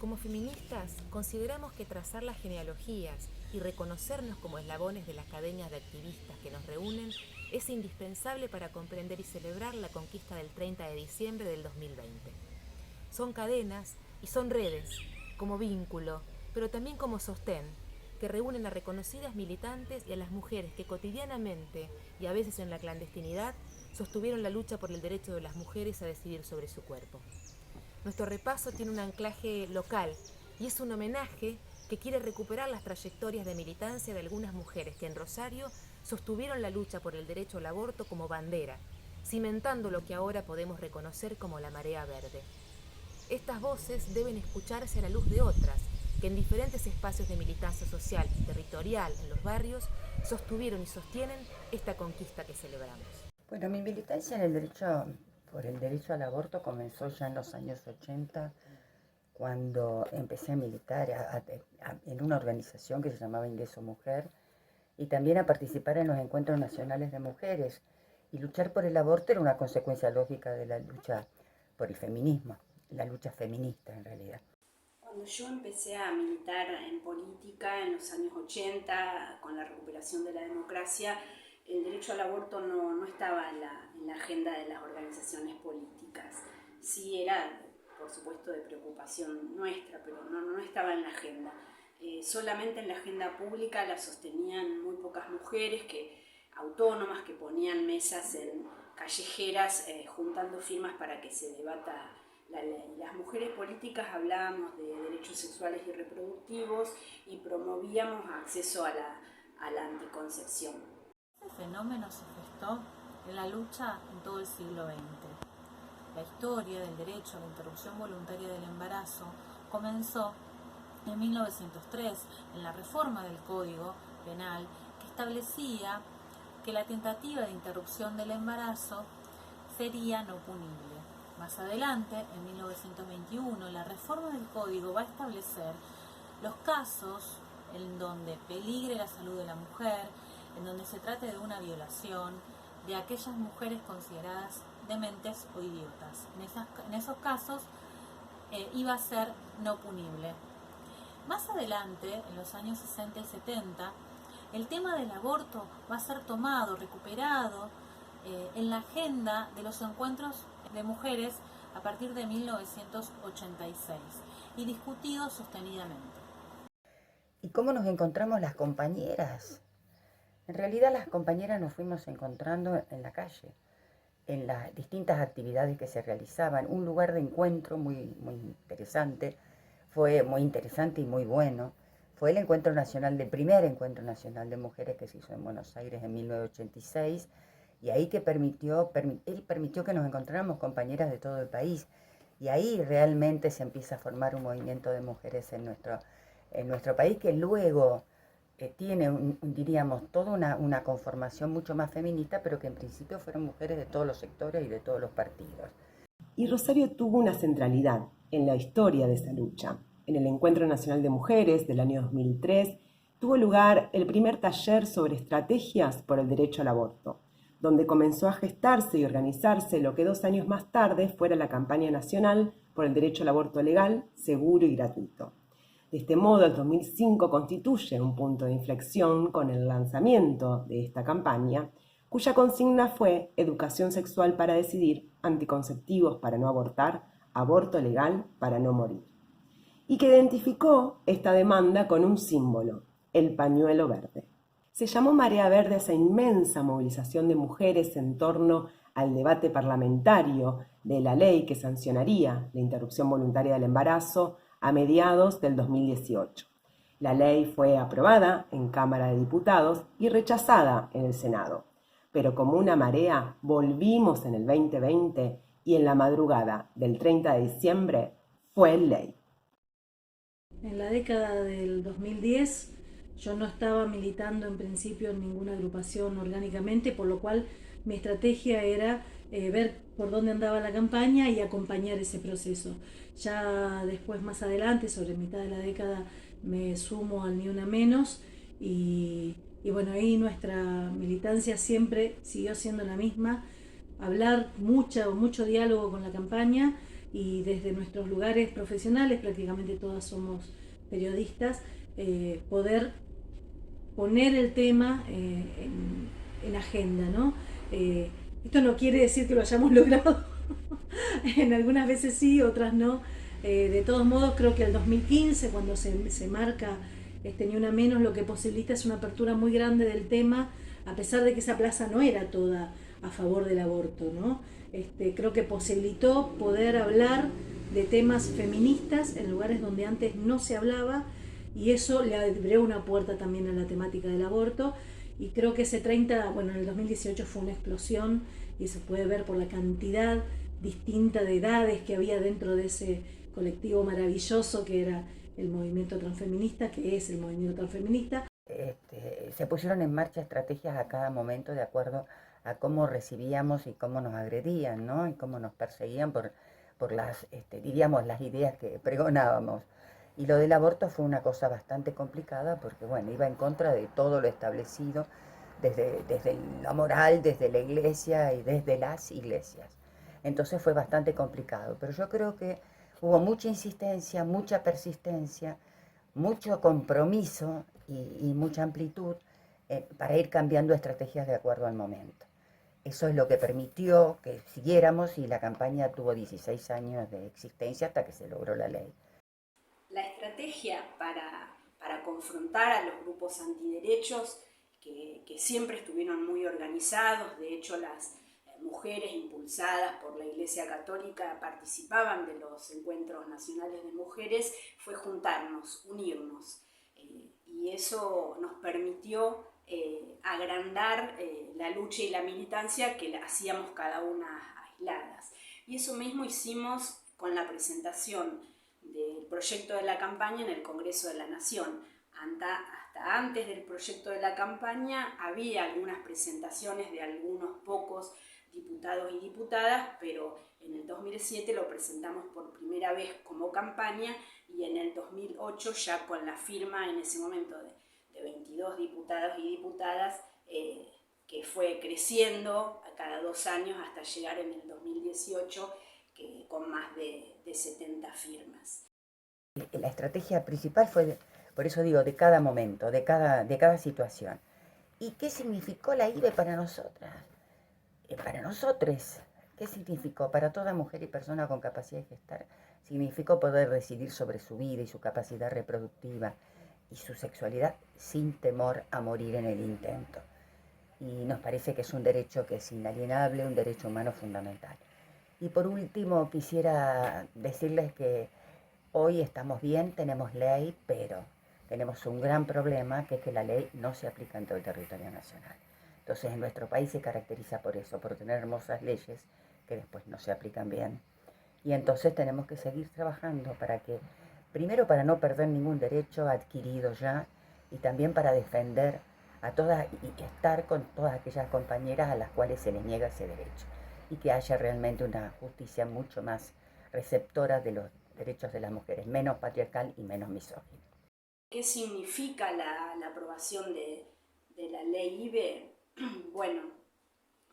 Como feministas, consideramos que trazar las genealogías y reconocernos como eslabones de las cadenas de activistas que nos reúnen es indispensable para comprender y celebrar la conquista del 30 de diciembre del 2020. Son cadenas y son redes, como vínculo, pero también como sostén, que reúnen a reconocidas militantes y a las mujeres que cotidianamente, y a veces en la clandestinidad, sostuvieron la lucha por el derecho de las mujeres a decidir sobre su cuerpo. Nuestro repaso tiene un anclaje local y es un homenaje que quiere recuperar las trayectorias de militancia de algunas mujeres que en Rosario sostuvieron la lucha por el derecho al aborto como bandera, cimentando lo que ahora podemos reconocer como la marea verde. Estas voces deben escucharse a la luz de otras, que en diferentes espacios de militancia social y territorial en los barrios sostuvieron y sostienen esta conquista que celebramos. Bueno, mi militancia por el derecho al aborto comenzó ya en los años 80, cuando empecé a militar en una organización que se llamaba Ingreso Mujer, y también a participar en los encuentros nacionales de mujeres. Y luchar por el aborto era una consecuencia lógica de la lucha por el feminismo, la lucha feminista en realidad. Cuando yo empecé a militar en política en los años 80, con la recuperación de la democracia, el derecho al aborto no estaba en la agenda de las organizaciones políticas. Sí era, por supuesto, de preocupación nuestra, pero no estaba en la agenda. Solamente en la agenda pública la sostenían muy pocas mujeres autónomas que ponían mesas en callejeras juntando firmas para que se debata la ley. Las mujeres políticas hablábamos de derechos sexuales y reproductivos y promovíamos acceso a la anticoncepción. Este fenómeno se gestó en la lucha en todo el siglo XX. La historia del derecho a la interrupción voluntaria del embarazo comenzó en 1903 en la reforma del Código Penal, que establecía que la tentativa de interrupción del embarazo sería no punible. Más adelante, en 1921, la reforma del Código va a establecer los casos en donde peligre la salud de la mujer, en donde se trate de una violación, de aquellas mujeres consideradas dementes o idiotas. En esos casos iba a ser no punible. Más adelante, en los años 60 y 70, el tema del aborto va a ser tomado, recuperado en la agenda de los encuentros de mujeres a partir de 1986 y discutido sostenidamente. ¿Y cómo nos encontramos las compañeras? En realidad las compañeras nos fuimos encontrando en la calle, en las distintas actividades que se realizaban. Un lugar de encuentro muy interesante, fue muy interesante y muy bueno. Fue el primer encuentro nacional de mujeres que se hizo en Buenos Aires en 1986, y ahí él permitió que nos encontráramos compañeras de todo el país, y ahí realmente se empieza a formar un movimiento de mujeres en nuestro país, que luego tiene, diríamos, toda una conformación mucho más feminista, pero que en principio fueron mujeres de todos los sectores y de todos los partidos. Y Rosario tuvo una centralidad en la historia de esa lucha. En el Encuentro Nacional de Mujeres del año 2003 tuvo lugar el primer taller sobre estrategias por el derecho al aborto, donde comenzó a gestarse y organizarse lo que 2 años más tarde fuera la campaña nacional por el derecho al aborto legal, seguro y gratuito. De este modo, el 2005 constituye un punto de inflexión con el lanzamiento de esta campaña, cuya consigna fue educación sexual para decidir, anticonceptivos para no abortar, aborto legal para no morir, y que identificó esta demanda con un símbolo, el pañuelo verde. Se llamó Marea Verde a esa inmensa movilización de mujeres en torno al debate parlamentario de la ley que sancionaría la interrupción voluntaria del embarazo a mediados del 2018. La ley fue aprobada en Cámara de Diputados y rechazada en el Senado, pero como una marea volvimos en el 2020 y en la madrugada del 30 de diciembre fue ley. En la década del 2010 yo no estaba militando en principio en ninguna agrupación orgánicamente, por lo cual mi estrategia era ver por dónde andaba la campaña y acompañar ese proceso. Ya después, más adelante, sobre mitad de la década, me sumo al Ni Una Menos y bueno, ahí nuestra militancia siempre siguió siendo la misma, hablar mucho diálogo con la campaña y desde nuestros lugares profesionales, prácticamente todas somos periodistas, poder poner el tema en agenda, ¿no? Esto no quiere decir que lo hayamos logrado, en algunas veces sí, otras no. De todos modos, creo que el 2015, cuando se marca Ni Una Menos, lo que posibilita es una apertura muy grande del tema, a pesar de que esa plaza no era toda a favor del aborto, ¿no? Creo que posibilitó poder hablar de temas feministas en lugares donde antes no se hablaba, y eso le abrió una puerta también a la temática del aborto. Y creo que ese 30, bueno, en el 2018 fue una explosión, y se puede ver por la cantidad distinta de edades que había dentro de ese colectivo maravilloso que era el movimiento transfeminista, que es el movimiento transfeminista. Se pusieron en marcha estrategias a cada momento de acuerdo a cómo recibíamos y cómo nos agredían, ¿no? Y cómo nos perseguían por las, diríamos, las ideas que pregonábamos. Y lo del aborto fue una cosa bastante complicada porque, bueno, iba en contra de todo lo establecido desde la moral, desde la iglesia y desde las iglesias. Entonces fue bastante complicado, pero yo creo que hubo mucha insistencia, mucha persistencia, mucho compromiso y mucha amplitud para ir cambiando estrategias de acuerdo al momento. Eso es lo que permitió que siguiéramos, y la campaña tuvo 16 años de existencia hasta que se logró la ley. La estrategia para confrontar a los grupos antiderechos, que siempre estuvieron muy organizados, de hecho las mujeres impulsadas por la Iglesia Católica participaban de los encuentros nacionales de mujeres, fue juntarnos, unirnos, y eso nos permitió agrandar la lucha y la militancia que hacíamos cada una aisladas. Y eso mismo hicimos con la presentación del proyecto de la campaña en el Congreso de la Nación. Hasta antes del proyecto de la campaña había algunas presentaciones de algunos pocos diputados y diputadas, pero en el 2007 lo presentamos por primera vez como campaña, y en el 2008 ya con la firma en ese momento de 22 diputados y diputadas, que fue creciendo a cada 2 años hasta llegar en el 2018 con más de 70 firmas. La estrategia principal fue, por eso digo, de cada momento, de cada situación. ¿Y qué significó la IBE para nosotras? Para nosotros, ¿qué significó? Para toda mujer y persona con capacidad de gestar, significó poder decidir sobre su vida y su capacidad reproductiva y su sexualidad sin temor a morir en el intento. Y nos parece que es un derecho que es inalienable, un derecho humano fundamental. Y por último, quisiera decirles que hoy estamos bien, tenemos ley, pero tenemos un gran problema, que es que la ley no se aplica en todo el territorio nacional. Entonces, en nuestro país se caracteriza por eso, por tener hermosas leyes que después no se aplican bien. Y entonces tenemos que seguir trabajando para que, primero, para no perder ningún derecho adquirido ya, y también para defender a todas y estar con todas aquellas compañeras a las cuales se les niega ese derecho, y que haya realmente una justicia mucho más receptora de los derechos de las mujeres, menos patriarcal y menos misógina. ¿Qué significa la aprobación de la ley IBE? Bueno,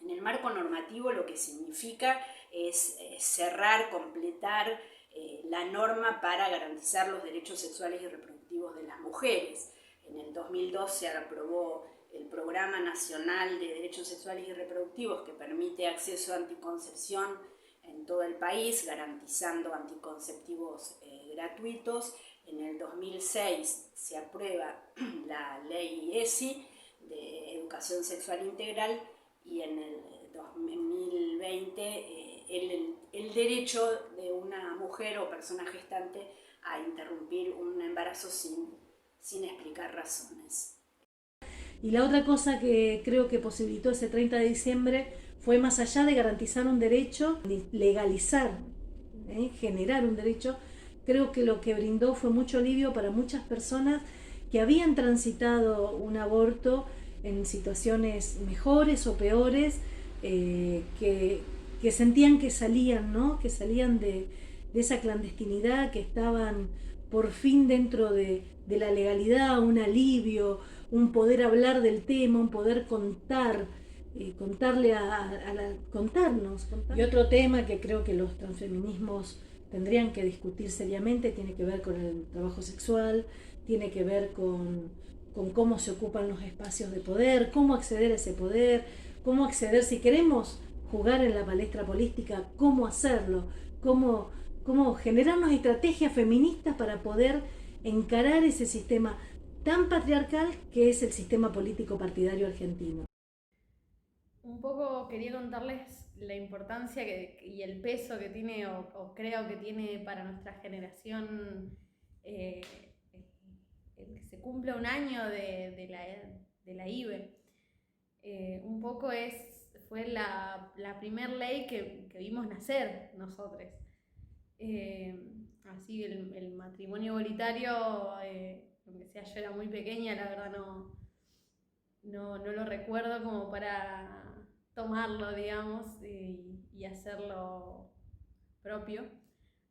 en el marco normativo lo que significa es cerrar, completar la norma para garantizar los derechos sexuales y reproductivos de las mujeres. En el 2012 se aprobó el Programa Nacional de Derechos Sexuales y Reproductivos, que permite acceso a anticoncepción en todo el país, garantizando anticonceptivos gratuitos. En el 2006 se aprueba la ley ESI, de Educación Sexual Integral, y en el 2020 el derecho de una mujer o persona gestante a interrumpir un embarazo sin explicar razones. Y la otra cosa que creo que posibilitó ese 30 de diciembre fue, más allá de garantizar un derecho, legalizar, generar un derecho, creo que lo que brindó fue mucho alivio para muchas personas que habían transitado un aborto en situaciones mejores o peores, que sentían que salían, ¿no? Que salían de esa clandestinidad, que estaban por fin dentro de la legalidad, un alivio, un poder hablar del tema, un poder contarnos. Y otro tema que creo que los transfeminismos tendrían que discutir seriamente, tiene que ver con el trabajo sexual, tiene que ver con cómo se ocupan los espacios de poder, cómo acceder a ese poder, cómo acceder, si queremos jugar en la palestra política, cómo hacerlo, cómo generarnos estrategias feministas para poder encarar ese sistema tan patriarcal que es el sistema político partidario argentino. Un poco quería contarles la importancia y el peso que tiene, o creo que tiene para nuestra generación, el que se cumple un año de la IBE. Un poco fue la primer ley que vimos nacer nosotros. Así el matrimonio igualitario, aunque sea yo era muy pequeña, la verdad no lo recuerdo como para tomarlo, digamos, y hacerlo propio.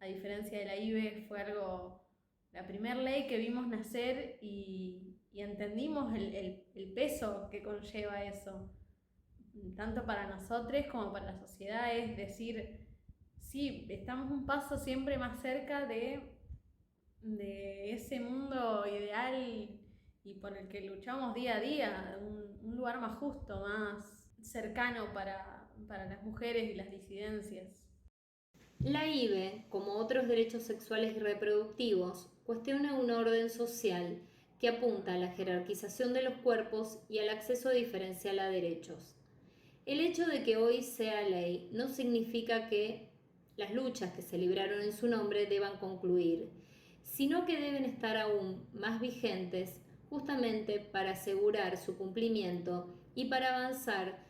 A diferencia de la IBE, fue la primera ley que vimos nacer y entendimos el peso que conlleva eso, tanto para nosotros como para la sociedad. Es decir, sí, estamos un paso siempre más cerca de ese mundo ideal y por el que luchamos día a día, un lugar más justo, más cercano para las mujeres y las disidencias. La IBE, como otros derechos sexuales y reproductivos, cuestiona un orden social que apunta a la jerarquización de los cuerpos y al acceso diferencial a derechos. El hecho de que hoy sea ley no significa que las luchas que se libraron en su nombre deban concluir, sino que deben estar aún más vigentes justamente para asegurar su cumplimiento y para avanzar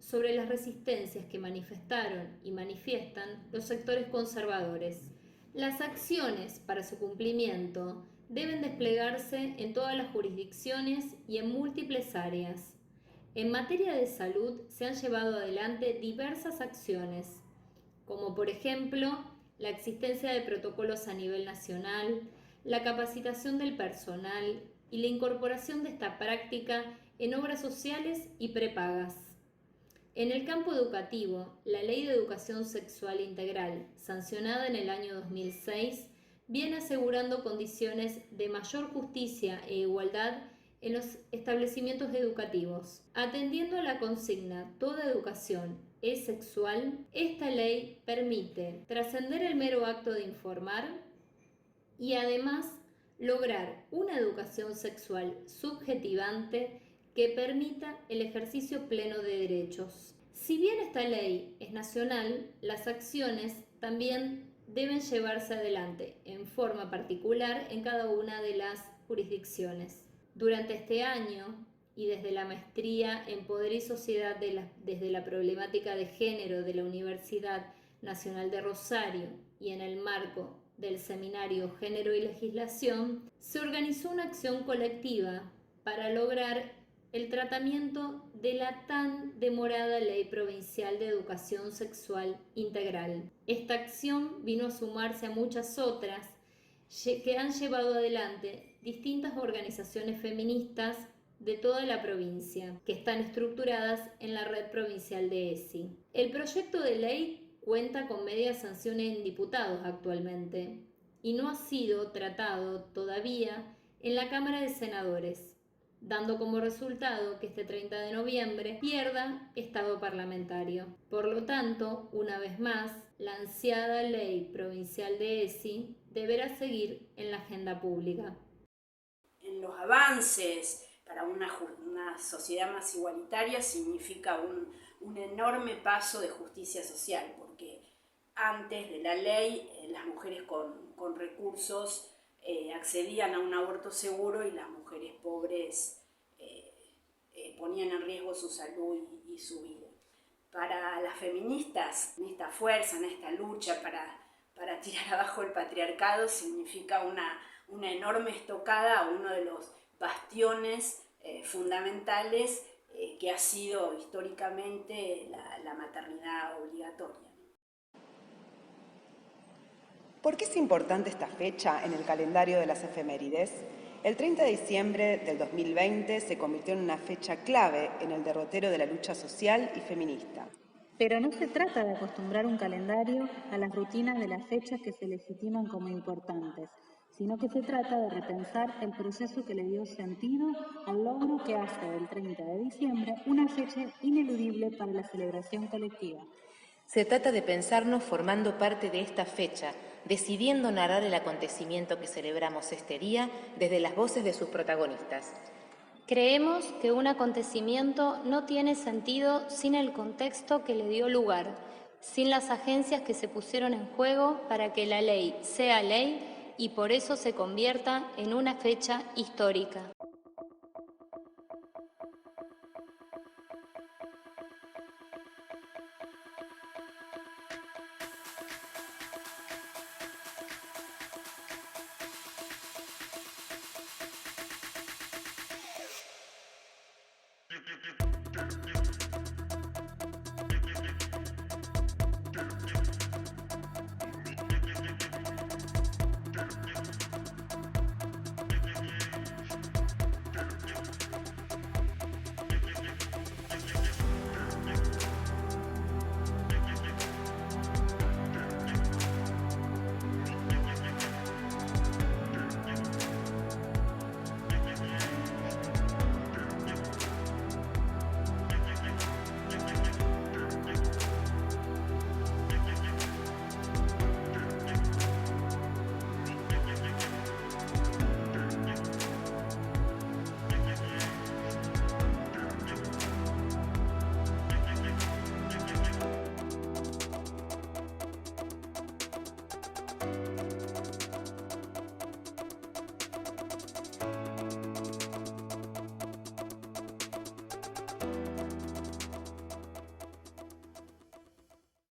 sobre las resistencias que manifestaron y manifiestan los sectores conservadores. Las acciones para su cumplimiento deben desplegarse en todas las jurisdicciones y en múltiples áreas. En materia de salud se han llevado adelante diversas acciones, como por ejemplo la existencia de protocolos a nivel nacional, la capacitación del personal y la incorporación de esta práctica en obras sociales y prepagas. En el campo educativo, la Ley de Educación Sexual Integral, sancionada en el año 2006, viene asegurando condiciones de mayor justicia e igualdad en los establecimientos educativos. Atendiendo a la consigna "Toda educación es sexual", esta ley permite trascender el mero acto de informar y además lograr una educación sexual subjetivante que permita el ejercicio pleno de derechos. Si bien esta ley es nacional, las acciones también deben llevarse adelante en forma particular en cada una de las jurisdicciones. Durante este año, y desde la maestría en Poder y Sociedad desde la problemática de género de la Universidad Nacional de Rosario y en el marco del seminario Género y Legislación, se organizó una acción colectiva para lograr el tratamiento de la tan demorada Ley Provincial de Educación Sexual Integral. Esta acción vino a sumarse a muchas otras que han llevado adelante distintas organizaciones feministas de toda la provincia, que están estructuradas en la red provincial de ESI. El proyecto de ley cuenta con media sanción en diputados actualmente y no ha sido tratado todavía en la Cámara de Senadores, dando como resultado que este 30 de noviembre pierda estado parlamentario. Por lo tanto, una vez más, la ansiada Ley Provincial de ESI deberá seguir en la agenda pública. En los avances para una sociedad más igualitaria significa un enorme paso de justicia social, porque antes de la ley las mujeres con recursos accedían a un aborto seguro y las mujeres pobres ponían en riesgo su salud y su vida. Para las feministas, en esta fuerza, en esta lucha para tirar abajo el patriarcado, significa una enorme estocada a uno de los bastiones fundamentales que ha sido históricamente la maternidad obligatoria. ¿Por qué es importante esta fecha en el calendario de las efemérides? El 30 de diciembre del 2020 se convirtió en una fecha clave en el derrotero de la lucha social y feminista. Pero no se trata de acostumbrar un calendario a las rutinas de las fechas que se legitiman como importantes, sino que se trata de repensar el proceso que le dio sentido al logro que hace del 30 de diciembre una fecha ineludible para la celebración colectiva. Se trata de pensarnos formando parte de esta fecha, decidiendo narrar el acontecimiento que celebramos este día desde las voces de sus protagonistas. Creemos que un acontecimiento no tiene sentido sin el contexto que le dio lugar, sin las agencias que se pusieron en juego para que la ley sea ley y por eso se convierta en una fecha histórica.